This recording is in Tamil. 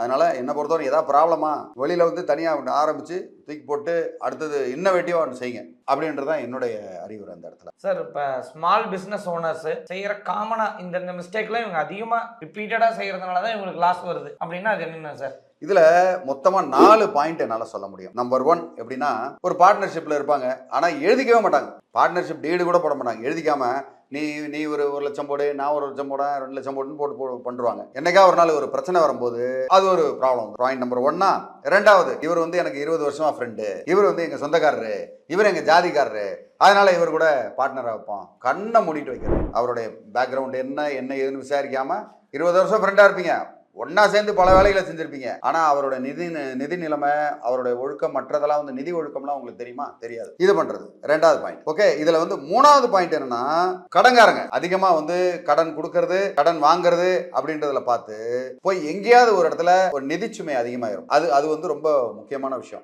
அதனால என்ன பொறுத்தவரை ஏதாவது ப்ராப்ளமா வெளியில வந்து தனியாக ஆரம்பிச்சு தூக்கி போட்டு அடுத்தது இன்னோவேட்டிவாக ஒன்று செய்யுங்க அப்படின்றதான் என்னுடைய அறிவுரை அந்த இடத்துல. சார் இப்போ ஸ்மால் பிஸ்னஸ் ஓனர்ஸ் செய்கிற காமனாக இந்த மிஸ்டேக்லாம் இவங்க அதிகமாக ரிப்பீட்டடாக செய்கிறதுனால தான் இவங்களுக்கு லாஸ் வருது அப்படின்னா அது என்னென்ன சார்? இதுல மொத்தமா 4 பாயிண்ட் என்னால சொல்ல முடியும். நம்பர் 1 எப்படின்னா, ஒரு பார்ட்னர்ஷிப்ல இருப்பாங்க, ஆனா எழுதிக்கவே மாட்டாங்க. பார்ட்னர்ஷிப் டீடு கூட போட மாட்டாங்க. எழுதிக்காம நீ ஒரு 1,00,000 போடு, நான் ஒரு 1,00,000 போடுறேன், 2,00,000 போடுன்னு போட்டு பண்ணுவாங்க. என்னைக்கா ஒரு நாள் ஒரு பிரச்சனை வரும்போது அது ஒரு ப்ராப்ளம். Point number 1. ரெண்டாவது, இவர் வந்து எனக்கு 20 வருஷமா ஃப்ரெண்டு, இவர் வந்து எங்க சொந்தக்காரரு, இவர் எங்க ஜாதிக்காரரு, அதனால இவர் கூட பார்ட்னரா வைப்போம். கண்ணை மூடிட்டு வைக்கிறது. அவருடைய பேக்ரவுண்ட் என்ன ஏதுன்னு விசாரிக்காம 20 வருஷம் ஃப்ரெண்டா இருப்பீங்க, ஒன்னா சேர்ந்து பல வேலைகளை செஞ்சிருப்பீங்க. ஆனா அவரோட நிதி நிலைமை, அவருடைய ஒழுக்கம், மற்றதெல்லாம் வந்து நிதி ஒழுக்கம்லாம் உங்களுக்கு தெரியுமா? தெரியாது. இது பண்றது ரெண்டாவது பாயிண்ட். ஓகே, இதுல வந்து மூணாவது பாயிண்ட் என்னன்னா, கடன்காரங்க அதிகமா வந்து கடன் கொடுக்கறது, கடன் வாங்குறது அப்படின்றதுல பார்த்து போய் எங்கேயாவது ஒரு இடத்துல ஒரு நிதி சுமை அதிகமாயிரும். அது வந்து ரொம்ப முக்கியமான விஷயம்.